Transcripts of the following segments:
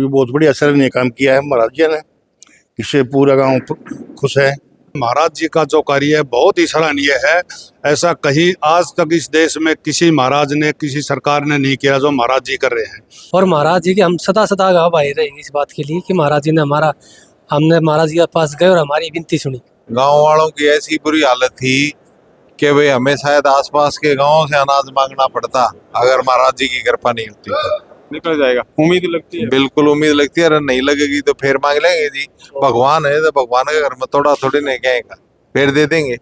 ये बहुत बड़ी असर काम किया है महाराज जी ने। इससे पूरा गांव खुश है। महाराज जी का जो कार्य है बहुत ही सराहनीय है। ऐसा कहीं आज तक इस देश में किसी महाराज ने, किसी सरकार ने नहीं किया जो महाराज जी कर रहे हैं। और महाराज जी के हम सदा सदा गवाह भाई रहेंगे इस बात के लिए कि महाराज जी ने हमने महाराज जी के पास गए और हमारी विनती सुनी। गांव वालों की ऐसी बुरी हालत थी कि भाई हमें शायद आसपास के गांवों से अनाज मांगना पड़ता अगर महाराज जी की कृपा नहीं होती तो। निकल जाएगा, उम्मीद लगती है। बिल्कुल उम्मीद लगती है, अगर नहीं लगेगी तो फिर मांग लेंगे जी। भगवान है तो भगवान के घर में थोड़ा थोड़ी नहीं कहेगा, फिर दे देंगे।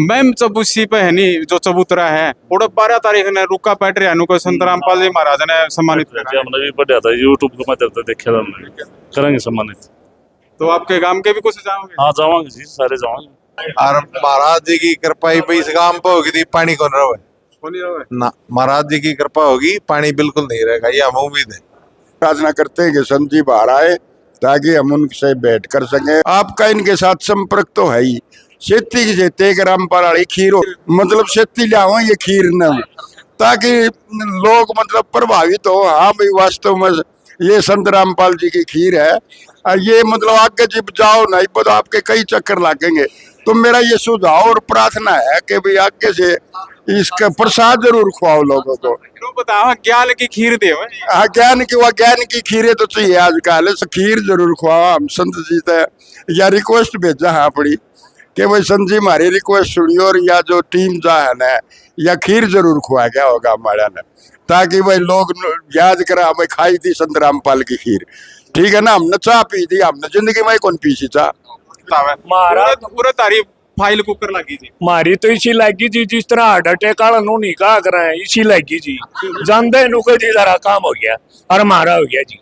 मैम चबूसी पे है नहीं जो चबूतरा है और 12 तारीख ने रुका पैट रहा को संत रामपाल जी महाराज ने सम्मानित किया। हमने भी बढ़िया था यूट्यूब के माध्यम से देखे था, हमने करेंगे सम्मानित। तो आपके गांव के भी कुछ जाओगे? हाँ जावांगे जी, सारे जावांगे। और महाराज जी की कृपा ही पे इस गांव पे होगी थी, पानी कौन रहे ना। महाराज जी की कृपा होगी, पानी बिल्कुल नहीं रहेगा, ये हम उम्मीद है। प्रार्थना करते हैं कि संत जी बाहर आए ताकि हम उनसे भेंट कर सकें। आपका इनके साथ संपर्क तो है ही। खेती की जेते रामपाल वाली खीर मतलब खेती लियाओ ये खीर न, ताकि लोग मतलब प्रभावित हो। हाँ भाई वास्तव में ये संत रामपाल जी की खीर है। ये मतलब आगे जब जाओ नहीं तो आपके कई चक्कर लगेंगे। तो मेरा ये सुझाव और प्रार्थना है कि भाई आगे से इसका प्रसाद जरूर खुआओ लोगों को। बताओ ज्ञान की खीर दे। हाँ ज्ञान की खीरें तो चाहिए आजकल, खीर जरूर खुआओ। हम संत जी से या रिक्वेस्ट भेजा है अपनी कि भाई संत जी हमारी रिक्वेस्ट सुनिए और या जो टीम जा है ना या खीर जरूर खुआ गया होगा हमारा ने, ताकि भाई लोग याद करा हमें खाई थी संत रामपाल की खीर। ठीक है ना, हमने चाह पी थी, हमने जिंदगी में कौन पी सी चाह। पूरा तारीफ फाइल कुकर लगी जी मारी तो इसी लागी जी, जिस तरह हार्ट अटैक वाला नो नहीं कहा कर रहे हैं इसी लागी जी। जानते नुको जी जरा काम हो गया और हमारा हो गया जी।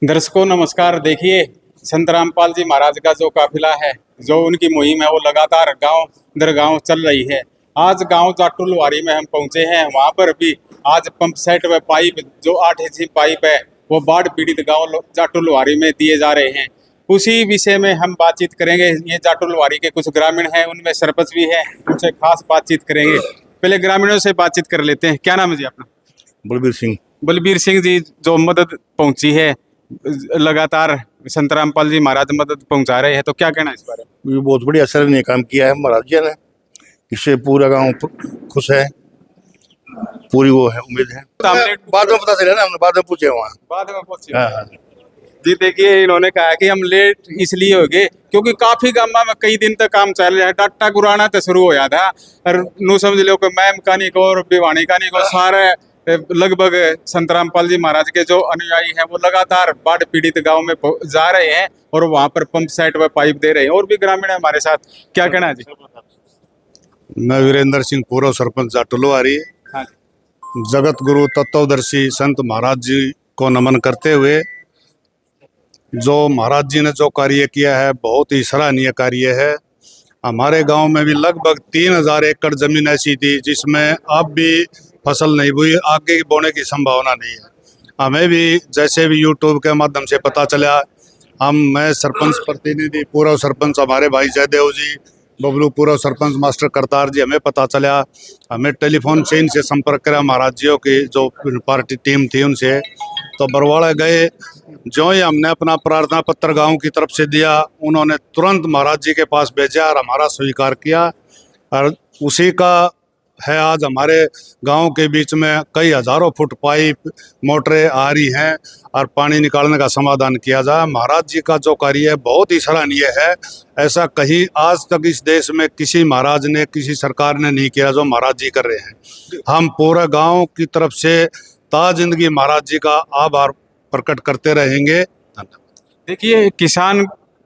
दर्शकों नमस्कार। देखिए संत रामपाल जी महाराज का जो काफिला है, जो उनकी मुहिम है वो लगातार गांव दर गांव चल रही है। आज गांव जाटुलवारी में हम पहुंचे हैं। वहां पर भी आज पंप सेट व पाइप जो 8 इंची पाइप है वो बाढ़ पीड़ित गांव जाटुलवारी में दिए जा रहे हैं। उसी विषय में हम बातचीत करेंगे। ये जाटुलवारी के कुछ ग्रामीण हैं, उनमें सरपंच भी है, उनसे खास बातचीत करेंगे। पहले ग्रामीणों से बातचीत कर लेते हैं। क्या नाम है जी आपका? बलबीर सिंह। बलबीर सिंह जी, जो मदद पहुंची है लगातार संत रामपाल जी महाराज मदद पहुंचा रहे हैं, तो क्या कहना है इस बारे में? ये बहुत बड़ी असर काम किया है महाराज जी ने। इससे पूरा गांव खुश है, पूरी वो है उम्मीद है। बाद में पता चला ना, हमने बाद में पूछे वहाँ। बाद में पहुंचे। हाँ। जी देखिए इन्होंने कहा कि हम लेट इसलिए हो गए क्योंकि काफी गांव में कई दिन तक काम चल रहा है। टाटा गुराना तो शुरू हो जाता और नू समझ लो कि मैम का नहीं को और भिवानी का नहीं को सारे लगभग संत रामपाल जी महाराज के जो अनुयायी हैं वो लगातार बाढ़ पीड़ित गांव में जा रहे हैं और वहां पर पंप सेट व पाइप दे रहे हैं। और भी ग्रामीण है हमारे साथ, क्या कहना है जी? मैं वीरेंद्र सिंह, पूर्व सरपंच जाटुलवारी। हाँ। जगत गुरु तत्वदर्शी संत महाराज जी को नमन करते हुए जो महाराज जी ने जो कार्य किया है बहुत ही सराहनीय कार्य है। हमारे गांव में भी लगभग 3000 एकड़ जमीन ऐसी थी जिसमें अब भी फसल नहीं हुई, आगे बोने की संभावना नहीं है। हमें भी जैसे भी यूट्यूब के माध्यम से पता चला, मैं सरपंच प्रतिनिधि, पूर्व सरपंच हमारे भाई जयदेव जी, बबलू पूर्व सरपंच मास्टर करतार जी, हमें पता चला, हमें टेलीफोन से इनसे संपर्क करा महाराज जियों की जो पार्टी टीम थी उनसे। तो बरवाड़ा गए, जो ही हमने अपना प्रार्थना पत्र गांव की तरफ से दिया, उन्होंने तुरंत महाराज जी के पास भेजा और हमारा स्वीकार किया। और उसी का है आज हमारे गांव के बीच में कई हजारों फुट पाइप मोटरें आ रही हैं और पानी निकालने का समाधान किया जाए। महाराज जी का जो कार्य है बहुत ही सराहनीय है। ऐसा कहीं आज तक इस देश में किसी महाराज ने, किसी सरकार ने नहीं किया जो महाराज जी कर रहे हैं। हम पूरे गांव की तरफ से ता जिंदगी महाराज जी का आभार प्रकट करते रहेंगे। देखिए किसान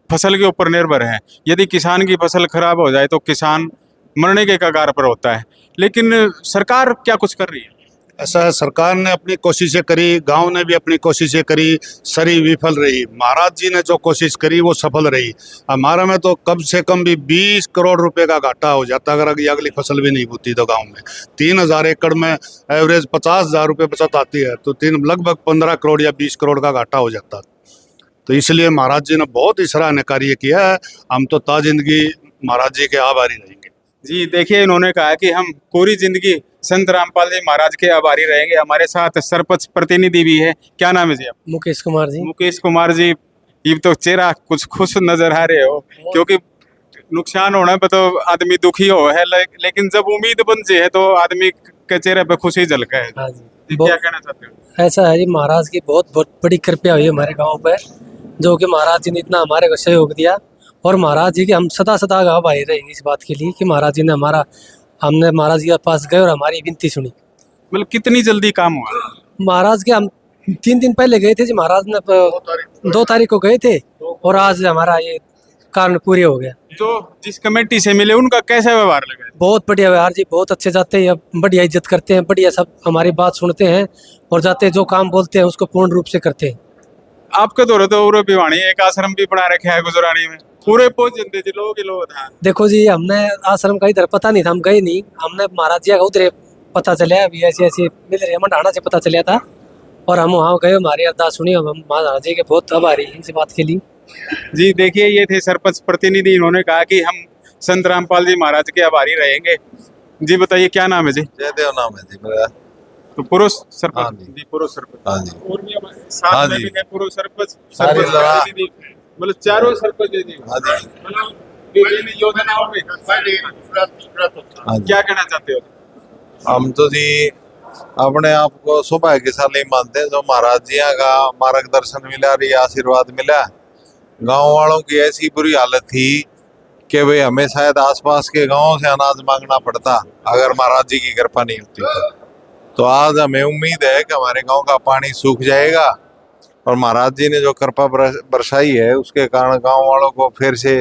फसल के ऊपर निर्भर है। यदि किसान की फसल खराब हो जाए तो किसान मरने के कगार पर होता है, लेकिन सरकार क्या कुछ कर रही है? ऐसा है, सरकार ने अपनी कोशिशें करी, गांव ने भी अपनी कोशिशें करी, सरी विफल रही। महाराज जी ने जो कोशिश करी वो सफल रही। हमारा में तो कम से कम भी 20 करोड़ रुपए का घाटा हो जाता अगर अगली फसल भी नहीं होती तो गांव में। 3000 एकड़ में एवरेज 50,000 रुपये बचत आती है तो लगभग 15 करोड़ या 20 करोड़ का घाटा हो जाता। तो इसलिए महाराज जी ने बहुत ही सराहनीय कार्य किया है। हम तो ता जिंदगी महाराज जी के आभारी रहेंगे। जी देखिए इन्होंने कहा कि हम पूरी जिंदगी संत रामपाल जी महाराज के आभारी रहेंगे। हमारे साथ सरपंच प्रतिनिधि भी है। क्या नाम है जी आप? मुकेश कुमार जी। मुकेश कुमार जी, ये तो चेहरा कुछ खुश नजर आ रहे हो, क्योंकि नुकसान होने पे तो आदमी दुखी हो है, लेकिन जब उम्मीद बन जाए है तो आदमी के चेहरे पे खुशी झलका है। हाँ जी, जी, क्या कहना चाहते हो? ऐसा है जी, महाराज की बहुत बहुत बड़ी कृपया हुई है हमारे गांव पर, जो कि महाराज जी ने इतना हमारे को सहयोग दिया। और महाराज जी के हम सदा सदा आभारी रहेंगे इस बात के लिए कि महाराज जी ने हमने महाराज जी के पास गए और हमारी विनती सुनी। मतलब कितनी जल्दी काम हुआ? महाराज के हम 3 दिन पहले गए थे जी, महाराज ने 2 तारीख को गए थे और आज हमारा ये कारण पूरे हो गया। जो जिस कमेटी से मिले उनका कैसा व्यवहार लगा? बहुत बढ़िया व्यवहार जी, बहुत अच्छे जाते हैं, बढ़िया इज्जत करते हैं, बढ़िया सब हमारी बात सुनते हैं और जाते हैं जो काम बोलते हैं उसको पूर्ण रूप से करते हैं। आपके दौरे तो उरे भिवानी एक आश्रम भी बना रखा है गुजरानी में, पूरे पहुंच जाते थे लोग था। देखो जी, हमने आश्रम का इधर पता नहीं था, हम गए नहीं, हमने महाराज जी का उधर पता चला, अभी ऐसे ऐसे मिल रहे मंडाना से पता चला था और हम वहाँ गए, हमारी अरदास सुनी, हम महाराज जी के बहुत आभारी हैं इस बात के लिए। जी देखिए, ये थे सरपंच प्रतिनिधि, इन्होंने कहा कि हम संत रामपाल जी महाराज के आभारी रहेंगे। जी बताइए, क्या नाम है जी? जयदेव नाम है जी मेरा। तो पुरुष हाँ सरपंच जी। जी, पुरुष सरपंच। हाँ जी। और भी हमारे साथ हाँ में जी। भी है पुरुष सरपंच, सारी सरपंच लड़ा। प्रतिनिधि, मतलब चारों सरपंच है जी। हाँ जी। मतलब विभिन्न योजनाओं में हाँ जी। क्या कहना चाहते हो? हम तो जी अपने आप को सौभाग्यशाली मानते हैं जो महाराज जी का मार्गदर्शन मिला और ये आशीर्वाद मिला। गांव वालों की ऐसी बुरी हालत थी कि भाई हमें शायद आसपास के गांवों से अनाज मांगना पड़ता अगर महाराज जी की कृपा नहीं होती तो आज हमें उम्मीद है कि हमारे गांव का पानी सूख जाएगा और महाराज जी ने जो कृपा बरसाई है उसके कारण गांव वालों को फिर से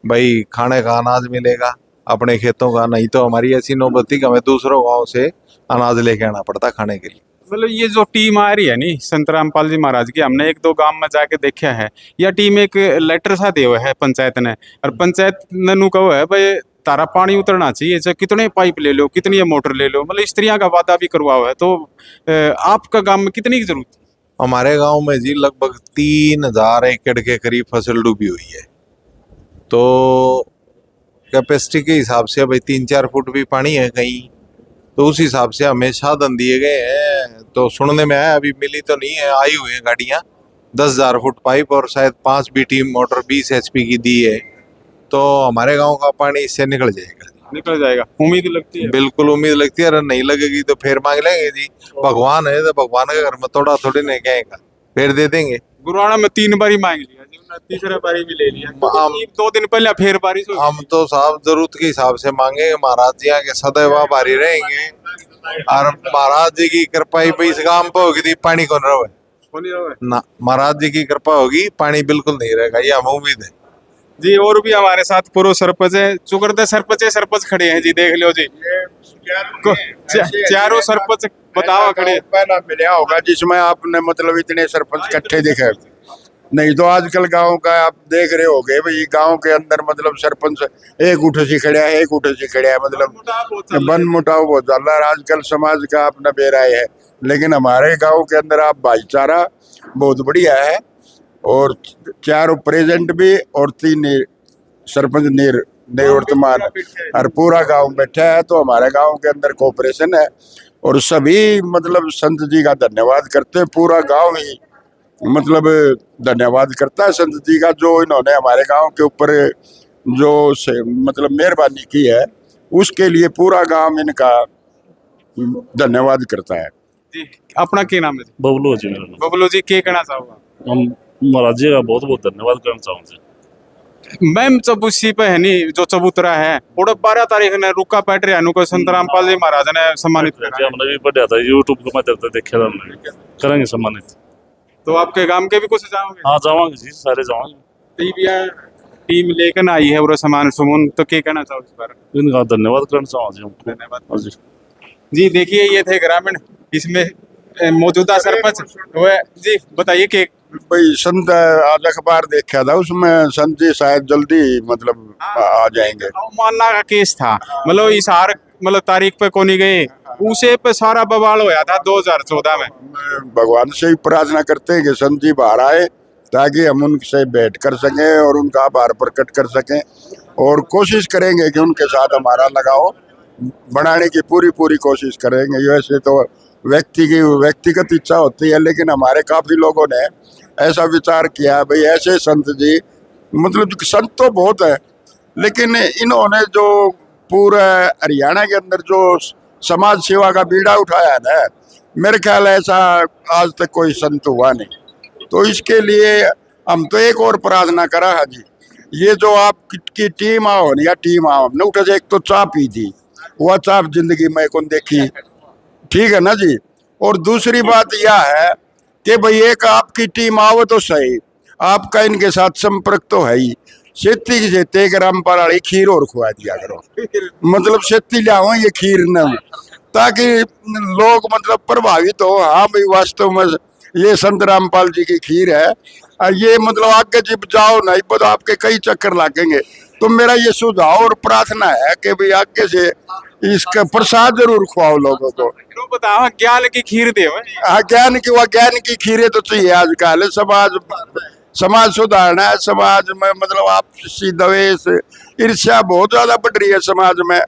भाई खाने का अनाज मिलेगा अपने खेतों का। नहीं तो हमारी ऐसी नौबत थी कि हमें दूसरों गांव से अनाज लेके आना पड़ता खाने के लिए। मतलब ये जो टीम आ रही है नी संत रामपाल जी महाराज की, हमने 1-2 गांव में जाके देखा है, यह टीम एक लेटर सा दिया है पंचायत ने, और पंचायत ने नु कहो है भाई तारा पानी उतरना चाहिए, चाहे कितने पाइप ले लो, कितनी मोटर ले लो, मतलब स्त्रियां का वादा भी करवाओ है। तो आपका गांव में कितनी की जरूरत है? हमारे गांव में जी लगभग 3000 एकड़ के करीब फसल डूबी हुई है। तो कैपेसिटी के हिसाब से भाई 3-4 फुट भी पानी है कहीं, तो उस हिसाब से हमें साधन दिए गए हैं। तो सुनने में आया, अभी मिली तो नहीं है, आई हुई है गाड़ियां, 10,000 फुट पाइप और शायद 5 BT मोटर 20 HP की दी है। तो हमारे गांव का पानी इससे निकल जाएगा। निकल जाएगा, उम्मीद लगती है? बिल्कुल उम्मीद लगती है। अगर नहीं लगेगी तो फिर मांग लेंगे जी, भगवान है तो भगवान के घर में थोड़ा थोड़ी नहीं कहेगा, फिर दे देंगे। गुरुआना में 3 बारी मांग लिया जी, उन्होंने तीसरा बारी भी ले लिया, क्योंकि 2 दिन पहले फिर बारिश हुई। हम तो साहब जरूरत के हिसाब से मांगे, महाराज जी के सदैव आभारी रहेंगे और महाराज जी की कृपा ही भाई इस गांव पे होगी थी, पानी कौन रहे ना, महाराज जी की कृपा होगी, पानी बिल्कुल नहीं रहेगा, ये हमें उम्मीद है जी। और भी हमारे साथ पूर्व सरपंच है, चुकरदे सरपंच खड़े हैं जी, देख लो जी, चारों सरपंच बताओ खड़े। पहला मिला होगा जिसमें आपने मतलब इतने सरपंच इकट्ठे देखे, नहीं तो आजकल गांव का आप देख रहे होगे भाई, गांव के अंदर मतलब सरपंच एक उठे से खड़ा है, एक उठे से खड़ा है, मतलब बन मुटाव बहुत ज्यादा है। आजकल समाज का अपना बेराय है, लेकिन हमारे गांव के अंदर आप भाईचारा बहुत बढ़िया है और 4 प्रेजेंट भी और 3 सरपंच निवर्तमान और पूरा गांव बैठा है। तो हमारे गांव के अंदर कोऑपरेशन है और सभी मतलब संत जी का धन्यवाद करते हैं, पूरा गांव ही मतलब धन्यवाद करता है संत जी का, जो इन्होंने हमारे गांव के ऊपर जो मतलब मेहरबानी की है उसके लिए पूरा गांव इनका धन्यवाद करता है जी। अपना क्या नाम है जी? बबलू जी मेरा नाम। बबलू जी, क्या कहना चाहोगा? हम महाराज जी का बहुत बहुत धन्यवाद करना चाहूँगा। मैम चबूसी पे है नी जो चबूतरा है, और 12 तारीख ने रुका पैट रहा को संत रामपाल जी महाराज ने सम्मानित किया। हमने भी पढ़ा था यूट्यूब के माध्यम से, देखा था हमने, करेंगे सम्मानित। तो आपके गांव के भी कुछ जाओगे? हाँ जावांगे जी, सारे जावांगे। टीम लेकर आई है और सामान सुमन, तो क्या कहना चाहो इस बार? इनका धन्यवाद करना चाहूँगा जी हमको। धन्यवाद जी। जी। देखिए, ये थे ग्रामीण, इसमें मौजूदा सरपंच हुए जी। बताइए कि भाई संत आज अखबार देखा था, उसमें संत जी शायद जल्दी मतलब आ जाएंगे। अवमानना का केस था, मतलब इशार मतलब तारीख पे कोनी गए, उसे पे सारा बवाल होया था 2014 में। भगवान से ही प्रार्थना करते हैं कि संत जी बाहर आए ताकि हम उनसे भेंट कर सकें और उनका आभार प्रकट कर सकें और कोशिश करेंगे कि उनके साथ हमारा लगाव बनाने की पूरी पूरी कोशिश करेंगे। वैसे तो व्यक्ति की व्यक्तिगत इच्छा होती है, लेकिन हमारे काफी लोगों ने ऐसा विचार किया भाई ऐसे संत जी, मतलब संत तो बहुत है, लेकिन इन्होंने जो पूरा हरियाणा के अंदर जो समाज सेवा का बीड़ा उठाया है ना, मेरे ख्याल ऐसा आज तक कोई संत हुआ नहीं। तो इसके लिए हम तो एक और प्रार्थना करा है जी, ये जो आपकी टीम आओ या टीम आओ, हमने उठा एक तो चाय पी थी, वह चाय जिंदगी में कौन देखी, ठीक है ना जी। और दूसरी बात यह है कि भाई एक आपकी टीम आओ तो सही, आपका इनके साथ संपर्क तो है ही, सेती की सेते रामपाल वाली खीर और खुआ दिया करो, मतलब सेती लाओ ये खीर न, ताकि लोग मतलब प्रभावित हो, हाँ भाई वास्तव में ये संत रामपाल जी की खीर है। ये मतलब आगे जब जाओ नहीं तो आपके कई चक्कर लगेंगे। तो मेरा ये सुझाव और प्रार्थना है कि भाई आगे से इसका प्रसाद जरूर खुआओ लोगों को। बताओ ज्ञान की खीर दे। हाँ, ज्ञान की खीरें तो चाहिए आजकल। समाज सुधारना है, समाज में मतलब आपसी द्वेष ईर्ष्या बहुत ज्यादा बढ़ रही है समाज में,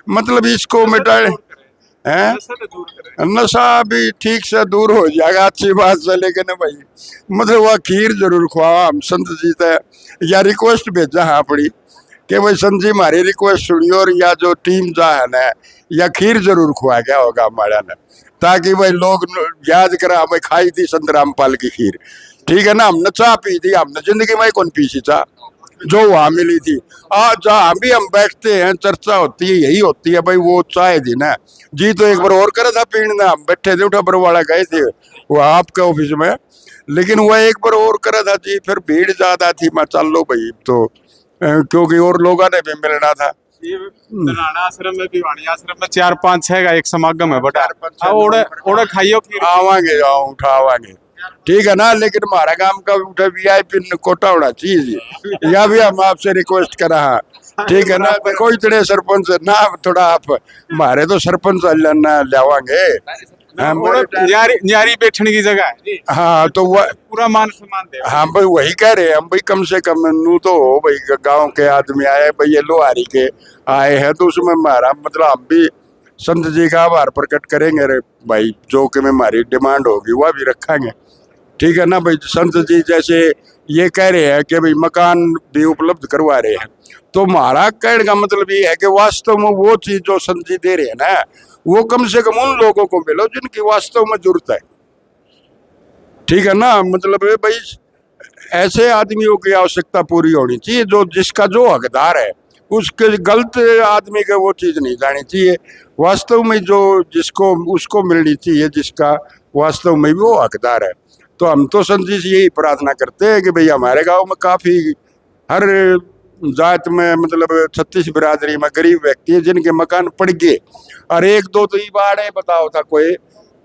मतलब इसको मिटाए हैं, नशा भी ठीक से दूर हो जाएगा, अच्छी बात से। लेकिन भाई मतलब वह खीर जरूर खुआवा। हम संत जी से या रिक्वेस्ट भेजा है अपनी कि भाई संत जी हमारी रिक्वेस्ट सुनियो, और या जो टीम जा है ना, या खीर जरूर खुआ गया होगा हमारा ने, ताकि भाई लोग याद करा हमें खाई थी संत रामपाल की खीर, ठीक है ना। हमने चाय पी थी, हमने जिंदगी में कौन पी सी चाय जो वहां मिली थी। आज जहाँ भी हम बैठते हैं चर्चा होती है, यही होती है भाई वो चाय थी ना जी। तो एक बार और करा था पीना, हम बैठे थे, उठा बरवाड़ा गए थे वो आपके ऑफिस में, लेकिन वह एक बार और करा था जी, फिर भीड़ ज्यादा थी, मैं चल लो भाई, तो क्योंकि और लोगों ने भी मिलना था। राणा आश्रम में, भिवानी आश्रम में 4-5-6 का एक समागम है बटा, ओड़ा खाइयो खीर। आवांगे उठावांगे, ठीक है ना। लेकिन हमारा काम का उठा VIP कोटा होना चाहिए, या भी हम आपसे रिक्वेस्ट करा, ठीक है ना। कोई तरह सरपंच ना, थोड़ा आप हमारे तो सरपंच लावांगे, न्यारी बैठने की जगह है। हाँ तो वह पूरा मान सम्मान दे। हाँ भाई वही कह रहे हैं हम भाई, कम से कम नू तो हो भाई, गांव के आदमी आए भाई, ये लोहारी के आए हैं, तो उसमें हमारा मतलब हम भी संत जी का आभार प्रकट करेंगे रे भाई, जो कि हमारी डिमांड होगी वह भी रखेंगे, ठीक है ना भाई। संत जी जैसे ये कह रहे हैं कि भाई मकान भी उपलब्ध करवा रहे हैं, तो हमारा कहने का मतलब ये है कि वास्तव में वो चीज जो संत जी दे रहे हैं ना, वो कम से कम उन लोगों को मिलो जिनकी वास्तव में जरूरत है, ठीक है ना। मतलब भाई ऐसे आदमियों की आवश्यकता पूरी होनी चाहिए, जो जिसका जो हकदार है, उसके गलत आदमी के वो चीज नहीं जानी चाहिए, वास्तव में जो जिसको उसको मिलनी चाहिए, जिसका वास्तव में भी वो हकदार है। तो हम तो संत जी से यही प्रार्थना करते हैं कि भाई हमारे गांव में काफी हर जात में मतलब 36 बिरादरी में गरीब व्यक्ति है जिनके मकान पड़ गए, और एक दो तो ये बाढ़ है बताओ था कोई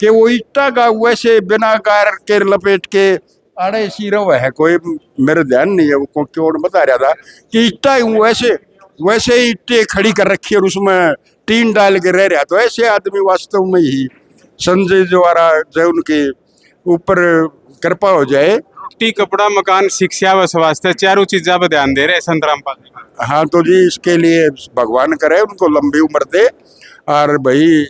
कि वो ईटा का वैसे बिना कार के लपेट के आड़े सीरो है, कोई मेरे ध्यान नहीं है वो क्यों बता रहा था कि ईटा वैसे ईटे खड़ी कर रखी है और उसमें टीन डाल के रह रहा। तो ऐसे आदमी वास्तव में ही संजय द्वारा जो उनके ऊपर कृपा हो जाए। रोटी, कपड़ा, मकान, शिक्षा व स्वास्थ्य चारों चीजा पर ध्यान दे रहे संत रामपाल जी। हाँ तो जी इसके लिए भगवान करे उनको लंबी उम्र दे, और भाई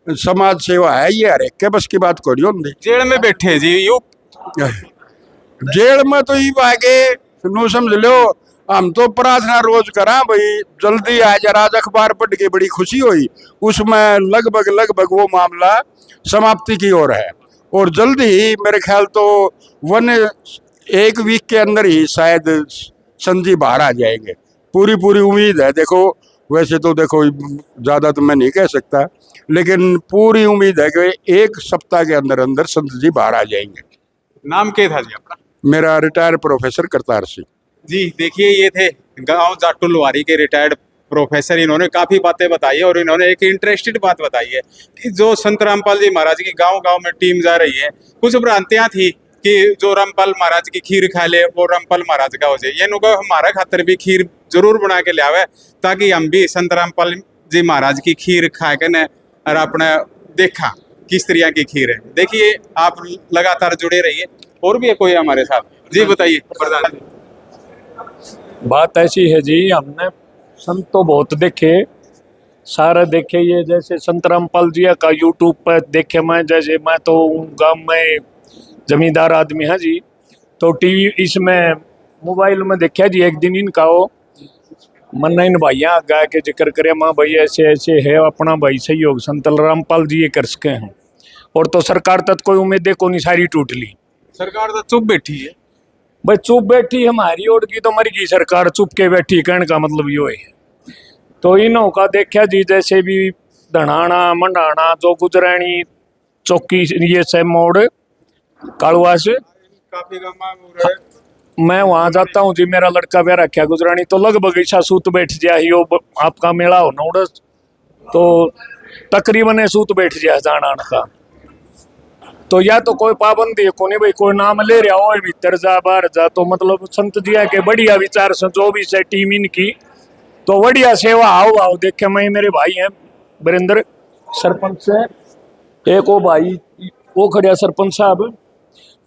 समाज सेवा है ये, हर एक के बस की बात करियो। जेल में बैठे जी, यू जेल में तो ये आगे नू समझ लो, हम तो प्रार्थना रोज करा भाई जल्दी आ जा। आज अखबार पढ़ के बड़ी खुशी हुई, उसमें लगभग वो मामला समाप्ति की ओर है, और जल्दी ही मेरे ख्याल तो 1 वीक के अंदर ही शायद संत जी बाहर आ जाएंगे, पूरी उम्मीद है। देखो वैसे तो देखो ज्यादा तो मैं नहीं कह सकता, लेकिन पूरी उम्मीद है कि 1 सप्ताह के अंदर संत जी बाहर आ जाएंगे। नाम क्या था जी आपका? मेरा रिटायर्ड प्रोफेसर करतार सिंह जी। देखिए ये थे गांव जाटू लुहारी के रिटायर्ड प्रोफेसर, इन्होंने काफी बातें बताई है, और इन्होंने एक इंटरेस्टेड बात बताई है कि जो संत रामपाल जी महाराज की गांव में टीम जा रही है, कुछ भ्रांतियां थी कि जो रामपाल महाराज की खीर खा ले वो रामपाल महाराज का हो जाए। ये नुको हमारा खातर भी खीर जरूर बना के ले आवे, ताकि हम भी संत रामपाल जी महाराज की खीर खा के न और अपने देखा किस तरह की खीर है। देखिए आप लगातार जुड़े रहिए। और भी है कोई हमारे साथ? जी बताइए प्रधान जी। बात ऐसी है जी, हमने संत तो बहुत देखे, सारा देखे ये जैसे संत रामपाल जी का यूट्यूब पर देखे मैं, जैसे मैं तो गांव में जमींदार आदमी है जी, तो टीवी इसमें मोबाइल में देखा जी एक दिन इनका वो मन्ना इन भाइया गा के जिक्र करे माँ भाई ऐसे ऐसे है अपना भाई सहयोग संत रामपाल जी ये कर सके हैं, और तो सरकार तक कोई उम्मीदें को नहीं, सारी टूट ली। सरकार तो चुप बैठी है। भाई चुप बैठी हमारी ओर की तो मर गई सरकार, चुप के बैठी कहने का मतलब यो है। तो इन्हों का देखा जी जैसे भी धनाना मंडाना जो गुजरानी चौकी ये से मोड़ कालुआ से काफी गमा मैं वहां जाता हूँ जी, मेरा लड़का ब्याह रखा गुजरानी, तो लगभग ऐसा सूत बैठ जाए हो आपका मेला हो नोड़ तो तकरीबन सूत बैठ जाए जाना आने का। तो या तो कोई पाबंदी है को नहीं भाई, कोई नाम ले रहा हो भीतर जा बाहर जा, तो मतलब संत जिया के बढ़िया विचार से जो भी से टीम इनकी तो बढ़िया सेवा आओ आओ देखे। मैं मेरे भाई हैं वीरेंद्र सरपंच से, एक वो भाई वो खड़िया सरपंच साहब,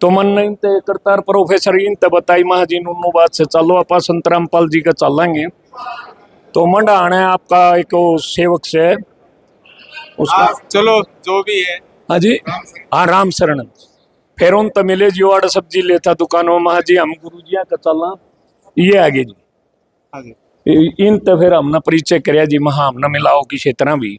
तो मन नहीं ते करतार प्रोफेसर इन ते बताई महाजी नुनू बात से चलो आप संत रामपाल जी का चलेंगे। तो मंडा आना है आपका एक वो सेवक से उसका चलो जो भी है। हाँ जी, हाँ राम शरण, फिर उन तमिले जी वाड़ सब्जी लेता दुकानों में जी हम गुरु जी का चलना ये आगे जी। हाँ जी। इन तो फिर हमने परिचय कराया जी, महा हमने मिलाओ की क्षेत्र भी,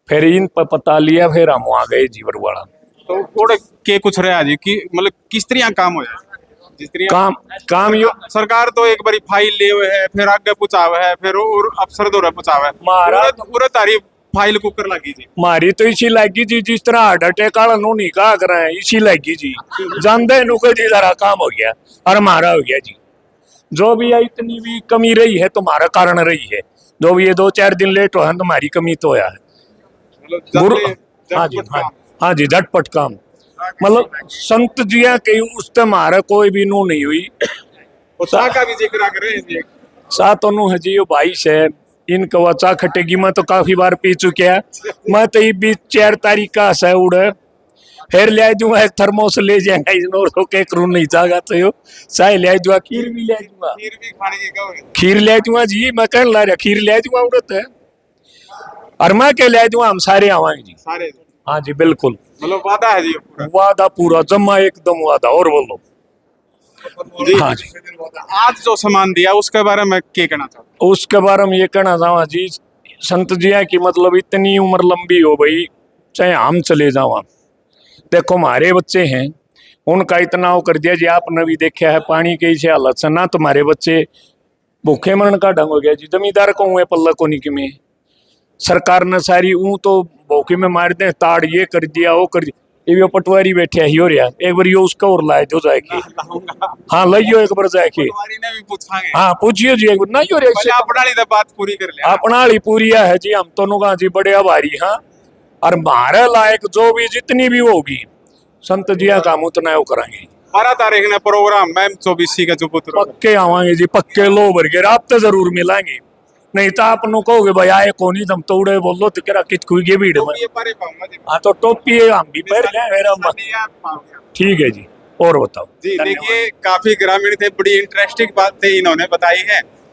फिर इन पर पता लिया, फिर हम वहाँ गए जीवर वाला। तो थोड़े के कुछ रहा जी कि मतलब किस तरह काम हो जाए, जिस तरह काम यो सरकार तो एक बारी फाइल ले हुए है, फिर आगे पूछावे है, फिर और अफसर दो पूछावे महाराज पूरे तारीफ फाइल कुकर लगी जी। मारी तो इसी लगी जी, जिस तरह हार्ट अटैक वाला नो नहीं कहा कर रहे हैं इसी लगी जी, जानते नु कोई जरा काम हो गया और हमारा हो गया जी। जो भी है इतनी भी कमी रही है तुम्हारा कारण रही है, जो भी ये 2-4 दिन लेट हुआ है तुम्हारी कमी तो है। हाँ जी, हाँ जी झटपट काम, मतलब संत जिया के उस तुम्हारा कोई भी नो नहीं हुई। सा का भी जिक्र कर रहे हैं जी। सात नु है जी भाई से इनका वचा खटेगी, मैं तो काफी बार पी चुके हैं, मैं तो ये 4 तारीख का है उड़े, फिर ले दूंगा एक थर्मोस ले जाएंगे इग्नोर होके करू नहीं चाहेगा तो यो चाय ले दूंगा, खीर भी ले दूंगा, खीर भी खाने की कहो, खीर ले दूंगा जी, मैं कह ला रहा खीर ले दूंगा उड़त है, और मैं के ले दूंगा, हम सारे आवाएंगे जी सारे। हाँ जी बिल्कुल, मतलब वादा है जी पूरा। वादा पूरा जमा एकदम वादा। और बोलो जी। हाँ जी, आज जो सामान दिया उसके बारे में क्या कहना चाहते उसके बारे में ये कहना चाहूँ जी, संत जिया की मतलब इतनी उम्र लंबी हो भाई, चाहे हम चले जावा, देखो हमारे बच्चे हैं उनका इतना वो कर दिया जी, आपने भी देखा है पानी के इसे हालत से ना तुम्हारे बच्चे भूखे मरण का ढंग हो गया जी। जमींदार को हुए पल्ला को नहीं में सरकार ने सारी ऊँ तो भूखे में मार दे ताड़ ये कर दिया वो कर दिया, ये पटवारी बैठे ही हो रहा, एक बार यो उसका और लाए जो जाके हाँ लाइयो एक बार जाके ने भी पूछांगे। हाँ पूछियो जी एक बार नहीं हो रहा अपना ली बात पूरी कर लिया, अपना ही पूरी है जी, हम दोनों का जी बड़े आभारी हाँ, और हमारे लायक जो भी जितनी भी होगी संत जिया काम उतना वो कराएंगे। 12 तारीख ने प्रोग्राम मैम 24 का चुपुत्र पक्के आवाएंगे जी, पक्के लो भर के आप तो जरूर मिलाएंगे, नहीं तो आप नु कहोगे भाई आए कौन ही तुम तो उड़े बोलो तो क्या कित कोई के भीड़ में। हाँ तो टोपी हम भी पहन ले, ठीक है जी। और बताओ जी। देखिए काफी ग्रामीण थे, बड़ी इंटरेस्टिंग बात थे इन्होंने बताई है।